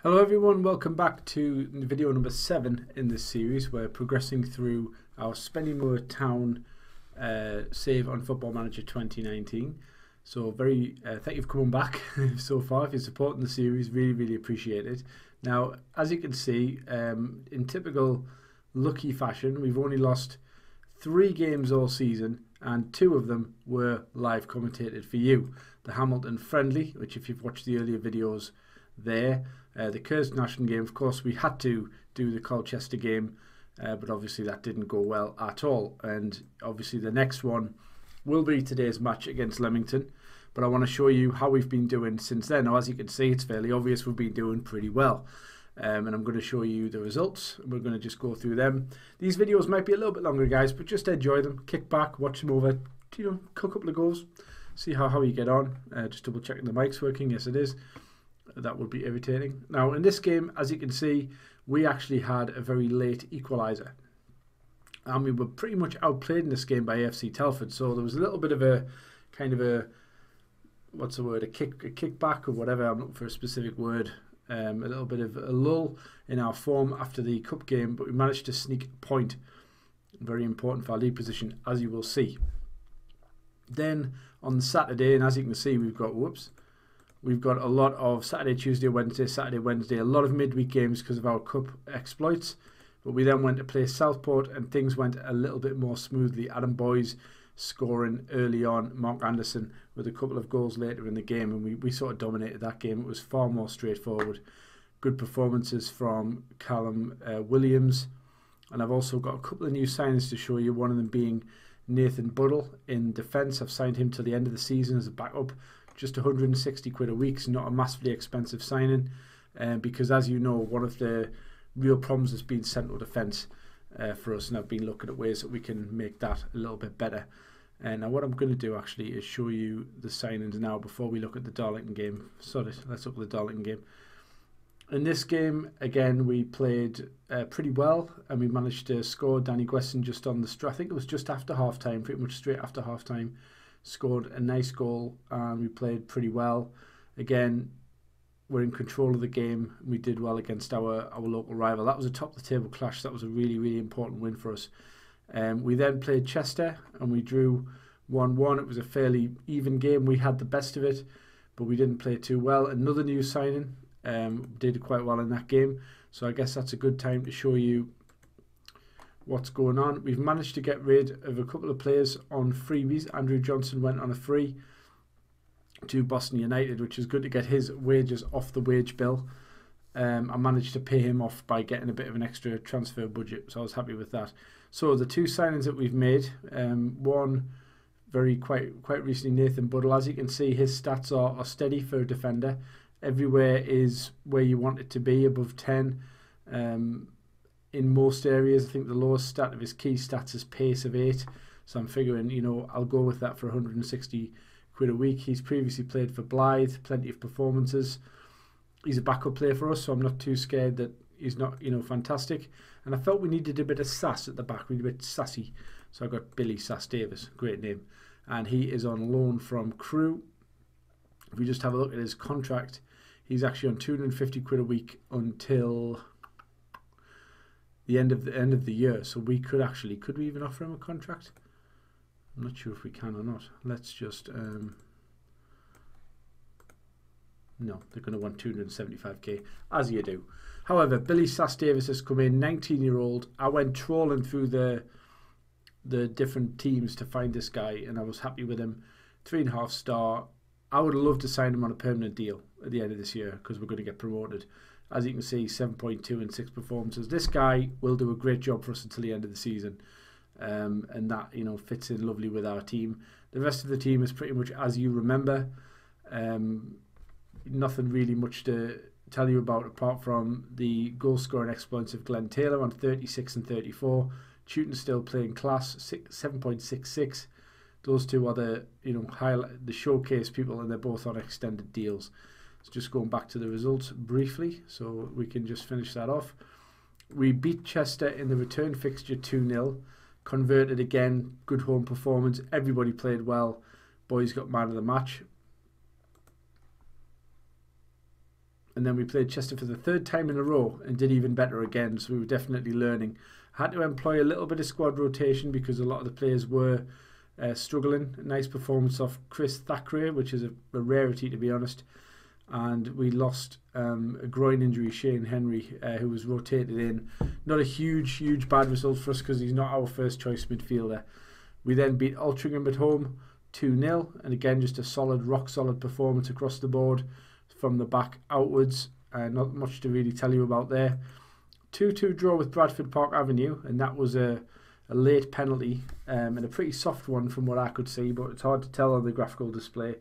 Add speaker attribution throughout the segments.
Speaker 1: Hello everyone, welcome back to video number 7 in this series. We're progressing through our Spennymoor Town save on Football Manager 2019. So thank you for coming back so far. If you're supporting the series, really appreciate it. Now, as you can see, in typical lucky fashion, we've only lost 3 games all season and 2 of them were live commentated for you. The Hamilton friendly, which if you've watched the earlier videos there, the Cursed National game, of course we had to do the Colchester game, but obviously that didn't go well at all, and obviously the next one will be today's match against Leamington, but I want to show you how we've been doing since then. Now, as you can see, it's fairly obvious we've been doing pretty well, and I'm going to show you the results. We're going to just go through them. These videos might be a little bit longer, guys, but just enjoy them, kick back, watch them over, cook a couple of goals, see how you get on. Just double checking the mic's working. Yes, it is. That would be irritating. Now, in this game, as you can see, we actually had a very late equaliser. And we were pretty much outplayed in this game by AFC Telford. So there was a little bit of a kind of a, what's the word, a kickback or whatever. I'm looking for a specific word. A little bit of a lull in our form after the cup game, but we managed to sneak a point. Very important for our lead position, as you will see. Then on Saturday, and as you can see, we've got, we've got a lot of Saturday, Tuesday, Wednesday, a lot of midweek games because of our cup exploits. But we then went to play Southport and things went a little bit more smoothly. Adam Boyes scoring early on, Mark Anderson with a couple of goals later in the game, and we sort of dominated that game. It was far more straightforward. Good performances from Callum Williams. And I've also got a couple of new signings to show you, one of them being Nathan Buddle in defence. I've signed him till the end of the season as a backup. Just 160 quid a week, so not a massively expensive signing, because as you know, one of the real problems has been central defence for us, and I've been looking at ways that we can make that a little bit better. And now what I'm going to do actually is show you the signings now before we look at the Darlington game. Sorry, let's look at the Darlington game. In this game, again, we played pretty well, and we managed to score. Danny Gweston just on the I think it was just after half time, pretty much straight after half time. Scored a nice goal and we played pretty well. Again, we're in control of the game. We did well against our local rival. That was a top of the table clash. That was a really important win for us. We then played Chester and we drew 1-1. It was a fairly even game. We had the best of it, but we didn't play too well. Another new signing, did quite well in that game. So I guess that's a good time to show you what's going on. We've managed to get rid of a couple of players on freebies. Andrew Johnson went on a free to Boston United, which is good to get his wages off the wage bill. I managed to pay him off by getting a bit of an extra transfer budget, so I was happy with that. So the 2 signings that we've made, one quite recently, Nathan Buddle. As you can see, his stats are steady for a defender. Everywhere is where you want it to be, above 10. In most areas, I think the lowest stat of his key stats is pace of 8. So I'm figuring, I'll go with that for 160 quid a week. He's previously played for Blythe, plenty of performances. He's a backup player for us, so I'm not too scared that he's not, fantastic. And I felt we needed a bit of sass at the back. We needed a bit sassy. So I got Billy Sass Davis, great name. And he is on loan from Crewe. If we just have a look at his contract, he's actually on 250 quid a week until the end of the year. So we could we even offer him a contract? I'm not sure if we can or not. Let's just no, they're going to want 275k, as you do. However, Billy Sass Davis has come in, 19-year-old. I went trawling through the different teams to find this guy, and I was happy with him. 3.5 star. I would love to sign him on a permanent deal at the end of this year because we're going to get promoted. As you can see, 7.2 and 6 performances. This guy will do a great job for us until the end of the season. And that, fits in lovely with our team. The rest of the team is pretty much as you remember. Nothing really much to tell you about apart from the goal scoring exploits of Glenn Taylor on 36 and 34. Chewton still playing class, 7.66. Those two are the the showcase people, and they're both on extended deals. So just going back to the results briefly, so we can just finish that off. We beat Chester in the return fixture 2-0. Converted again, good home performance. Everybody played well. Boys got man of the match. And then we played Chester for the 3rd time in a row and did even better again. So we were definitely learning. Had to employ a little bit of squad rotation because a lot of the players were struggling. A nice performance off Chris Thackeray, which is a rarity, to be honest. And we lost a groin injury, Shane Henry, who was rotated in. Not a huge bad result for us because he's not our first choice midfielder. We then beat Altrincham at home 2-0, and again just a solid, rock solid performance across the board from the back outwards. Not much to really tell you about there. 2-2 draw with Bradford Park Avenue, and that was a late penalty and a pretty soft one from what I could see, but it's hard to tell on the graphical display.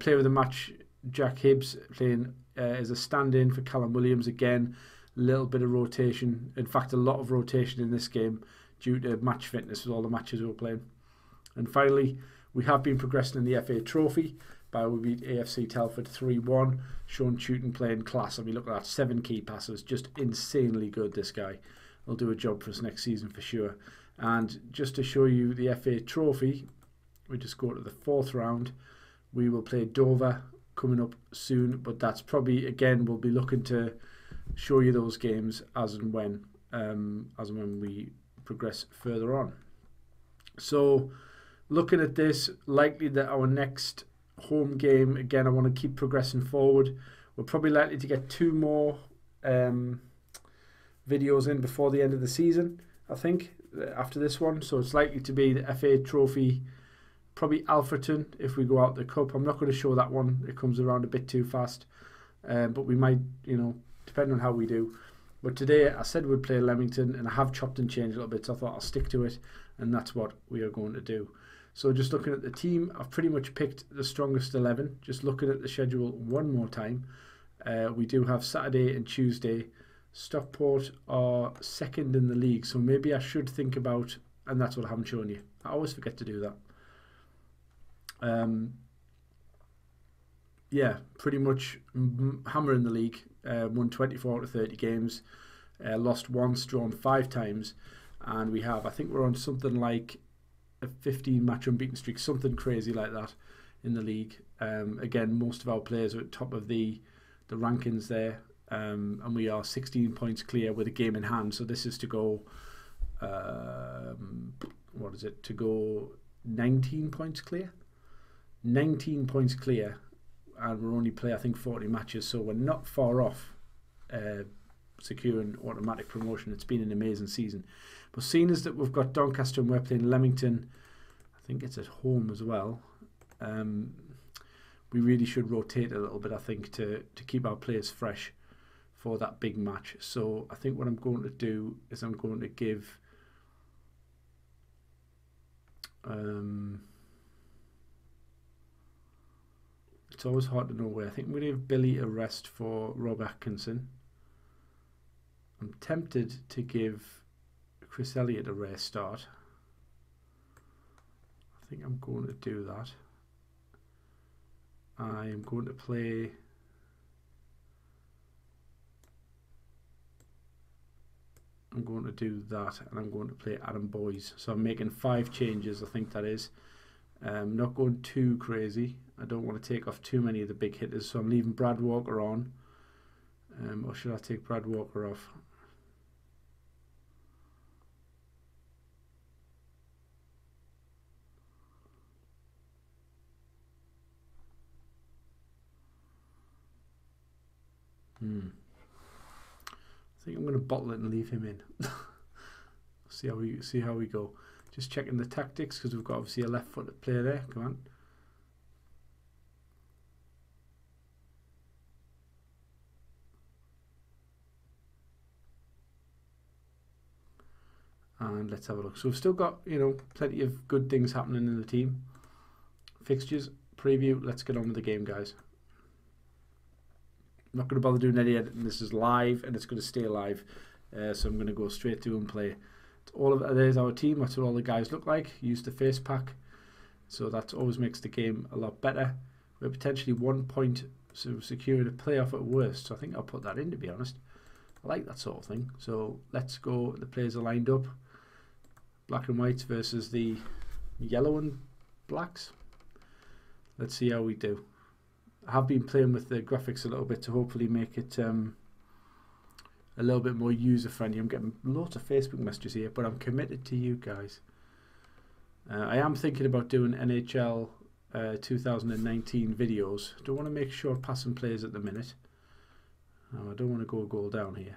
Speaker 1: Player of the match, Jack Hibbs, playing as a stand-in for Callum Williams again. A little bit of rotation, in fact a lot of rotation in this game due to match fitness with all the matches we were playing. And finally, we have been progressing in the FA Trophy. We beat AFC Telford 3-1. Sean Chewton playing class. I mean, look at that, 7 key passes, just insanely good. This guy will do a job for us next season for sure. And just to show you the FA Trophy, we just go to the 4th round. We will play Dover coming up soon, but that's probably, again, we'll be looking to show you those games as and when we progress further on. So looking at this, likely that our next home game, again, I want to keep progressing forward. We're probably likely to get 2 more videos in before the end of the season, I think, after this one. So it's likely to be the FA Trophy, probably Alfreton if we go out the Cup. I'm not going to show that one, it comes around a bit too fast, but we might, depending on how we do. But today I said we'd play Leamington, and I have chopped and changed a little bit, so I thought I'll stick to it, and that's what we are going to do. So just looking at the team, I've pretty much picked the strongest 11. Just looking at the schedule one more time, we do have Saturday and Tuesday. Stockport are 2nd in the league, so maybe I should think about, and that's what I haven't shown you. I always forget to do that. Yeah, pretty much hammer in the league. Won 24 out of 30 games, lost once, drawn 5 times, and we have, I think we're on something like a 15-match unbeaten streak, something crazy like that in the league. Again, most of our players are at top of the rankings there, and we are 16 points clear with a game in hand. So this is to go, what is it? To go 19 points clear. 19 points clear, and we're only play, I think, 40 matches, so we're not far off securing automatic promotion. It's been an amazing season. But seeing as that we've got Doncaster and we're playing Leamington, I think it's at home as well, we really should rotate a little bit, I think, to keep our players fresh for that big match. So I think what I'm going to do is I'm going to give it's always hard to know where. I think we're going to give Billy a rest for Rob Atkinson. I'm tempted to give Chris Elliott a rare start. I think I'm going to do that. I am going to play I'm going to do that, and I'm going to play Adam Boyes. So I'm making 5 changes, I think that is. Not going too crazy. I don't want to take off too many of the big hitters, so I'm leaving Brad Walker on. Or should I take Brad Walker off? I think I'm going to bottle it and leave him in. see how we go. Just checking the tactics, because we've got obviously a left-footed player there. Come on. And let's have a look. So we've still got, plenty of good things happening in the team. Fixtures, preview. Let's get on with the game, guys. I'm not going to bother doing any editing. This is live, and it's going to stay live. So I'm going to go straight through and play. There's our team. That's what all the guys look like. Use the face pack. So that always makes the game a lot better. We're potentially 1 point, so securing a playoff at worst. So I think I'll put that in, to be honest. I like that sort of thing. So let's go. The players are lined up. Black and whites versus the yellow and blacks. Let's see how we do. I have been playing with the graphics a little bit to hopefully make it a little bit more user friendly. I'm getting lots of Facebook messages here, but I'm committed to you guys. I am thinking about doing NHL 2019 videos. Don't want to make sure passing plays at the minute. I don't want to go a goal down here.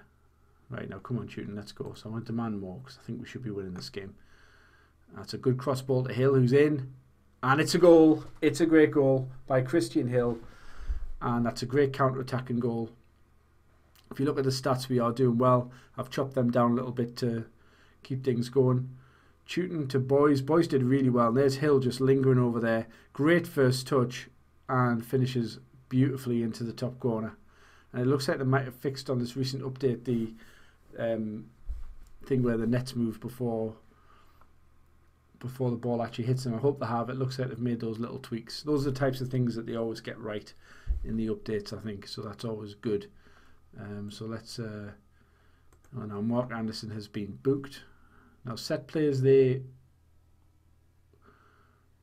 Speaker 1: Right, now come on, shooting, let's go. So I went to man more because I think we should be winning this game. That's a good cross ball to Hill, who's in. And it's a goal. It's a great goal by Christian Hill. And that's a great counter-attacking goal. If you look at the stats, we are doing well. I've chopped them down a little bit to keep things going. Shooting to Boys. Boys did really well. There's Hill just lingering over there. Great first touch. And finishes beautifully into the top corner. And it looks like they might have fixed on this recent update the thing where the nets move before the ball actually hits them. I hope they have. It looks like they've made those little tweaks. Those are the types of things that they always get right in the updates, I think. So that's always good. So let's... oh, now Mark Anderson has been booked. Now set plays,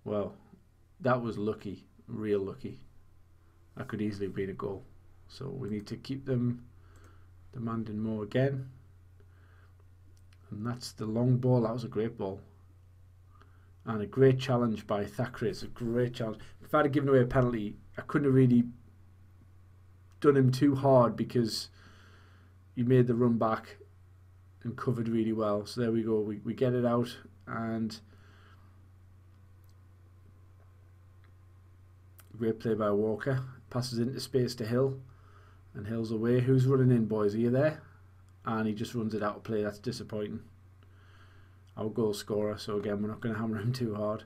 Speaker 1: well, that was lucky. Real lucky. That could easily have been a goal. So we need to keep them demanding more again. And that's the long ball. That was a great ball. And a great challenge by Thackeray. It's a great challenge. If I had given away a penalty, I couldn't have really done him too hard because he made the run back and covered really well. So there we go. We get it out and great play by Walker. Passes into space to Hill. And Hill's away. Who's running in, boys? Are you there? And he just runs it out of play. That's disappointing. Our goal scorer. So again, we're not going to hammer him too hard.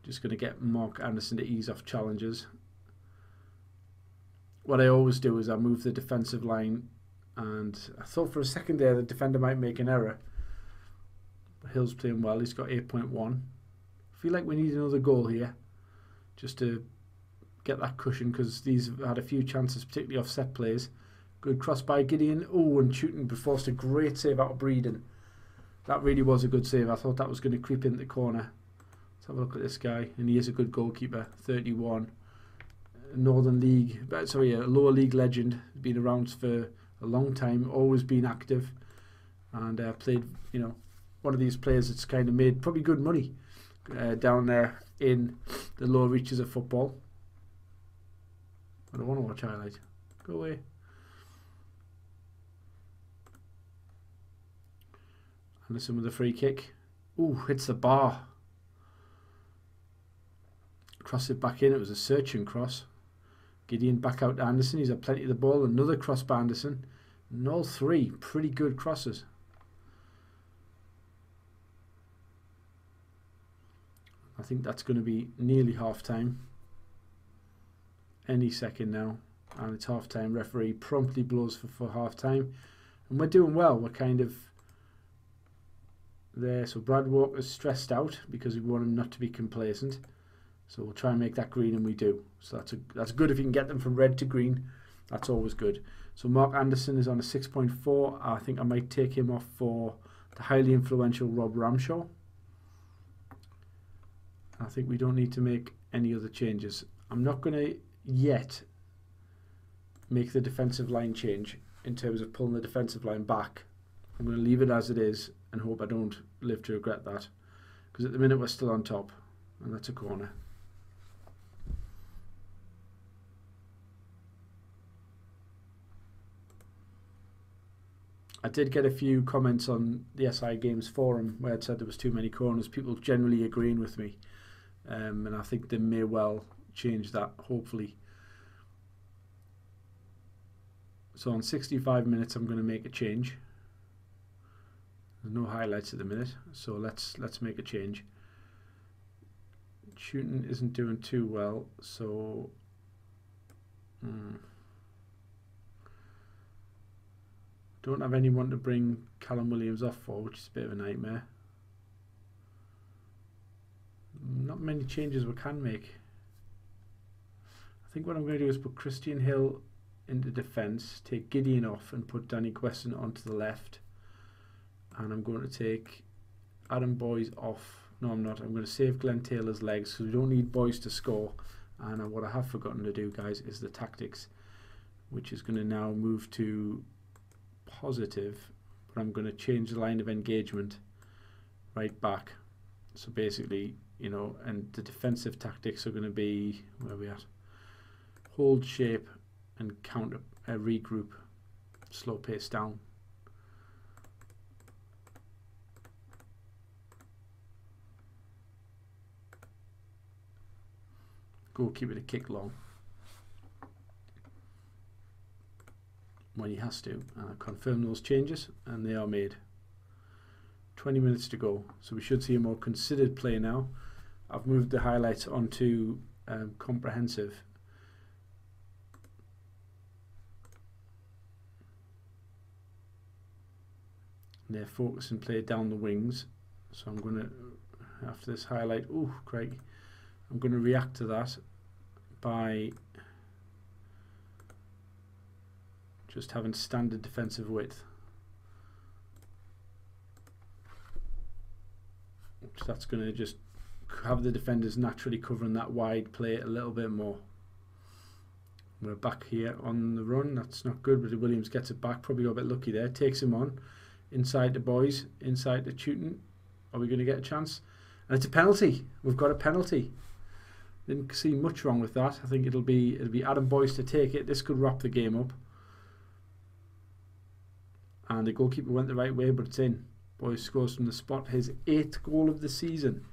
Speaker 1: Just going to get Mark Anderson to ease off challenges. What I always do is I move the defensive line. And I thought for a second there the defender might make an error. But Hill's playing well. He's got 8.1. I feel like we need another goal here. Just to get that cushion because these have had a few chances, particularly off set plays. Good cross by Gideon. Oh, and shooting forced a great save out of Breeden. That really was a good save. I thought that was going to creep in the corner. Let's have a look at this guy. And he is a good goalkeeper, 31. Northern League, sorry, a lower league legend. Been around for a long time, always been active. And played, you know, one of these players that's kind of made probably good money down there in the lower reaches of football. I don't want to watch highlight. Go away. Anderson with a free kick. Ooh, hits the bar. Cross it back in. It was a searching cross. Gideon back out to Anderson. He's had plenty of the ball. Another cross by Anderson. And all three pretty good crosses. I think that's going to be nearly half time. Any second now, and it's half time. Referee promptly blows for half time, and we're doing well. We're kind of there. So Brad Walker's stressed out because we want him not to be complacent. So we'll try and make that green, and we do. So that's good if you can get them from red to green. That's always good. So Mark Anderson is on a 6.4. I think I might take him off for the highly influential Rob Ramshaw. I think we don't need to make any other changes. I'm not going to yet make the defensive line change in terms of pulling the defensive line back. I'm going to leave it as it is and hope I don't live to regret that, because at the minute we're still on top, and that's a corner. I did get a few comments on the SI Games forum where it said there was too many corners. People generally agreeing with me, and I think they may well change that, hopefully. So on 65 minutes I'm going to make a change. There's no highlights at the minute, so let's make a change. Shooting isn't doing too well, so don't have anyone to bring Callum Williams off for, which is a bit of a nightmare. Not many changes we can make. I think what I'm going to do is put Christian Hill into defence, take Gideon off and put Danny Quesson onto the left. And I'm going to take Adam Boyes off. No, I'm not. I'm going to save Glenn Taylor's legs because we don't need Boyes to score. And what I have forgotten to do, guys, is the tactics, which is going to now move to positive, but I'm going to change the line of engagement right back. So basically, you know, and the defensive tactics are going to be, where are we at? Hold shape and counter, regroup, slow pace down. Goalkeeper to kick long when he has to, and I confirm those changes, and they are made. 20 minutes to go, so we should see a more considered play now. I've moved the highlights onto comprehensive. And they're focusing play down the wings, so I'm going to, after this highlight, oh Craig, I'm going to react to that by just having standard defensive width. So that's going to just have the defenders naturally covering that wide play a little bit more. We're back here on the run. That's not good, but Williams gets it back. Probably got a bit lucky there. Takes him on. Inside the boys. Inside the Tooting. Are we going to get a chance? And it's a penalty. We've got a penalty. Didn't see much wrong with that. I think it'll be Adam Boyce to take it. This could wrap the game up. And the goalkeeper went the right way, but it's in. Boyce scores from the spot. His 8th goal of the season.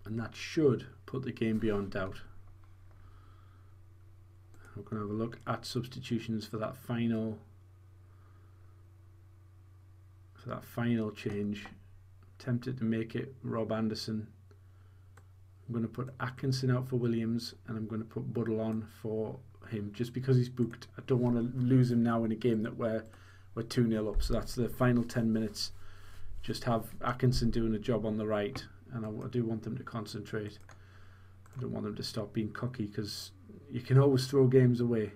Speaker 1: And that should put the game beyond doubt. We're going to have a look at substitutions for that final change. Tempted to make it Rob Anderson. I'm going to put Atkinson out for Williams, and I'm going to put Buddle on for him just because he's booked. I don't want to lose him now in a game that we're 2-0 up. So that's the final 10 minutes. Just have Atkinson doing a job on the right, and I do want them to concentrate. I don't want them to stop being cocky, because you can always throw games away.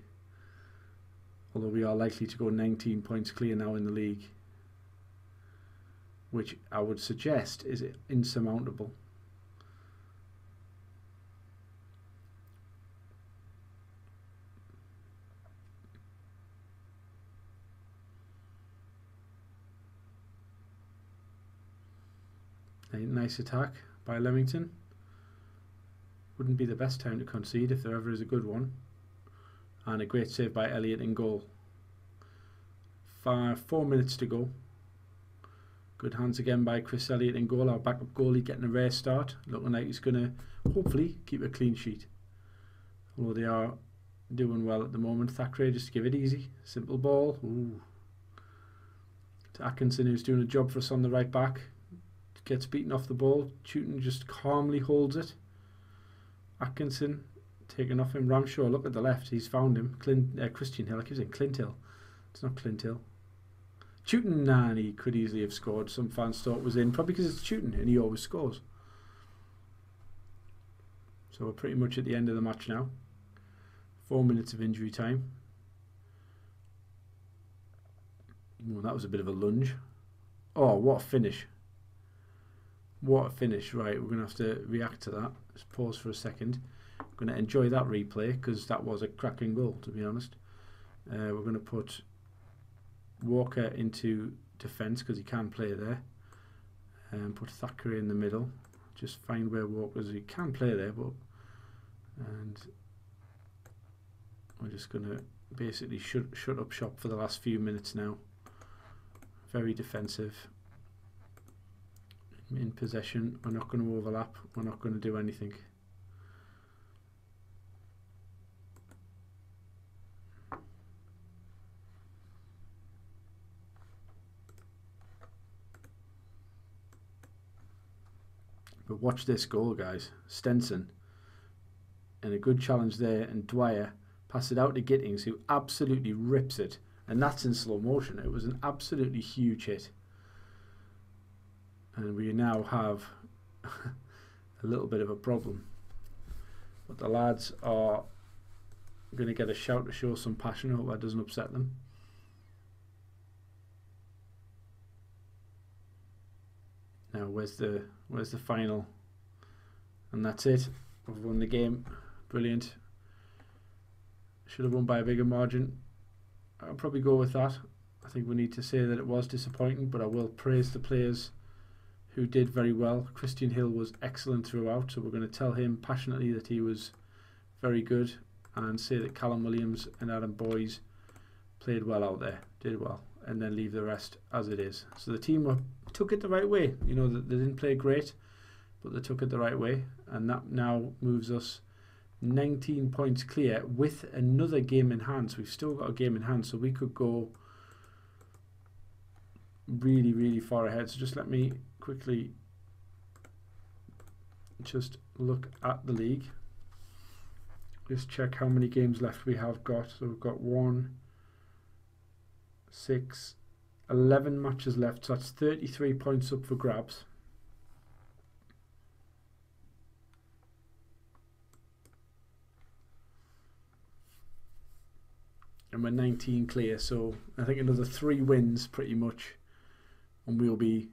Speaker 1: Although we are likely to go 19 points clear now in the league, which I would suggest is insurmountable. A nice attack by Leamington. Wouldn't be the best time to concede if there ever is a good one. And a great save by Elliott in goal. 4 minutes to go. Good hands again by Chris Elliott in goal. Our backup goalie getting a rare start. Looking like he's going to hopefully keep a clean sheet. Although they are doing well at the moment. Thackeray just to give it easy. Simple ball. Ooh. To Atkinson, who's doing a job for us on the right back. Gets beaten off the ball. Tooting just calmly holds it. Atkinson taken off him. Ramshaw, look at the left. He's found him. Christian Hill. I keep saying Clint Hill. It's not Clint Hill. Tooting, nah, and he could easily have scored. Some fans thought it was in. Probably because it's Tooting and he always scores. So we're pretty much at the end of the match now. 4 minutes of injury time. Well, that was a bit of a lunge. Oh, what a finish. What a finish. Right, we're going to have to react to that. Let's pause for a second. I'm going to enjoy that replay because that was a cracking goal, to be honest. We're going to put Walker into defence because he can play there. And put Thackeray in the middle. Just find where Walker's. He can play there, but... And we're just going to basically shut up shop for the last few minutes now. Very defensive. In possession, we're not going to overlap, we're not going to do anything. But watch this goal, guys. Stenson, and a good challenge there, and Dwyer pass it out to Gittings, who absolutely rips it, and that's in slow motion. It was an absolutely huge hit. And we now have a little bit of a problem. But the lads are going to get a shout to show some passion. I hope that doesn't upset them. Now where's the final? And that's it. We've won the game. Brilliant. Should have won by a bigger margin. I'll probably go with that. I think we need to say that it was disappointing, but I will praise the players who did very well. Christian Hill was excellent throughout, so we're going to tell him passionately that he was very good, and say that Callum Williams and Adam Boyes played well out there, did well, and then leave the rest as it is. So the team took it the right way. You know, they didn't play great, but they took it the right way, and that now moves us 19 points clear with another game in hand. So we've still got a game in hand, so we could go really, really far ahead. So just let me quickly just look at the league. Just check how many games left we have got. So we've got 1, 6, 11 matches left. So that's 33 points up for grabs. And we're 19 clear, so I think another 3 wins pretty much, and we'll be,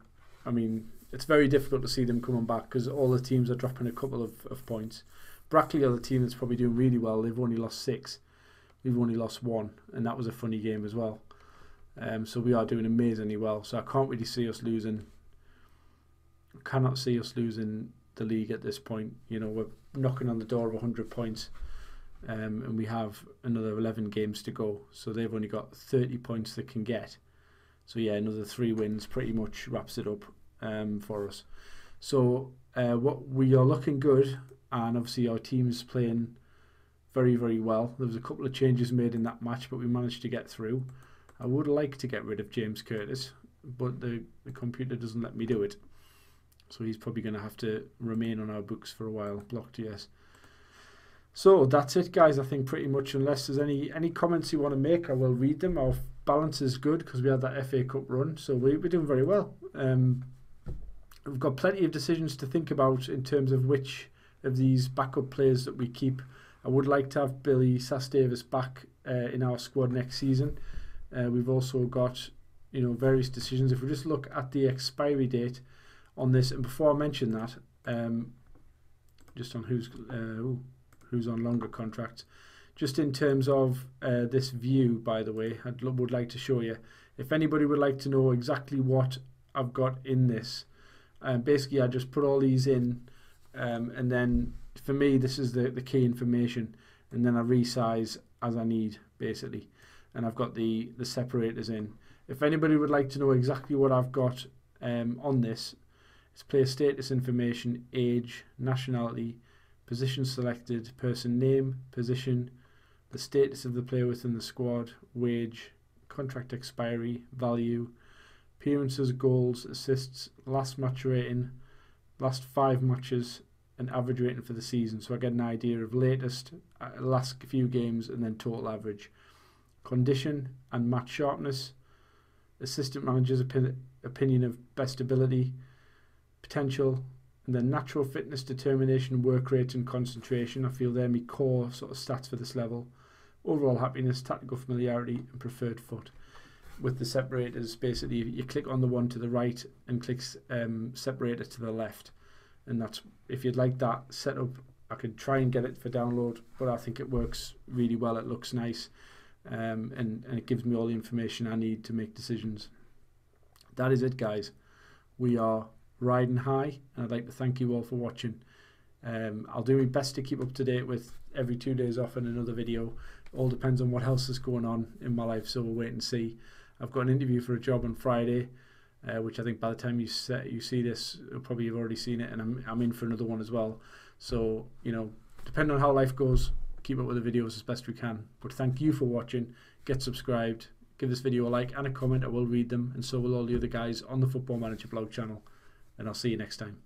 Speaker 1: I mean, it's very difficult to see them coming back because all the teams are dropping a couple of points. Brackley are the team that's probably doing really well. They've only lost 6. We've only lost 1, and that was a funny game as well. So we are doing amazingly well. So I can't really see us losing. I cannot see us losing the league at this point. You know, we're knocking on the door of 100 points. And we have another 11 games to go, so they've only got 30 points they can get. So yeah, another 3 wins pretty much wraps it up for us. So what we are looking good, and obviously our team's playing very, very well. There was a couple of changes made in that match, but we managed to get through. I would like to get rid of James Curtis, but the computer doesn't let me do it, so he's probably going to have to remain on our books for a while. Blocked, yes. So that's it, guys. I think pretty much, unless there's any comments you want to make, I will read them. Our balance is good because we had that FA Cup run, so we're doing very well. We've got plenty of decisions to think about in terms of which of these backup players that we keep. I would like to have Billy Sass-Davis back in our squad next season. We've also got, you know, various decisions. If we just look at the expiry date on this, and before I mention that, just on who's on longer contracts, just in terms of this view, by the way, I would like to show you. If anybody would like to know exactly what I've got in this, basically I just put all these in, and then for me this is the key information, and then I resize as I need, basically, and I've got the separators in. If anybody would like to know exactly what I've got on this, it's player status information, age, nationality, position selected, person name, position, the status of the player within the squad, wage, contract expiry, value, appearances, goals, assists, last match rating, last 5 matches, and average rating for the season. So I get an idea of latest, last few games, and then total average. Condition and match sharpness, assistant manager's opinion of best ability, potential, and then natural fitness, determination, work rate and concentration. I feel they're my core sort of stats for this level. Overall happiness, tactical familiarity and preferred foot. With the separators, basically you click on the one to the right and click separator to the left, and that's, if you'd like that setup, I could try and get it for download, but I think it works really well. It looks nice, and it gives me all the information I need to make decisions. That is it, guys. We are riding high, and I'd like to thank you all for watching. I'll do my best to keep up to date with every 2 days off and another video. All depends on what else is going on in my life, so we'll wait and see. I've got an interview for a job on Friday, which I think by the time you see this, you'll probably have already seen it, and I'm in for another one as well. So, you know, depending on how life goes, keep up with the videos as best we can. But thank you for watching. Get subscribed, give this video a like and a comment. I will read them, and so will all the other guys on the Football Manager blog channel. And I'll see you next time.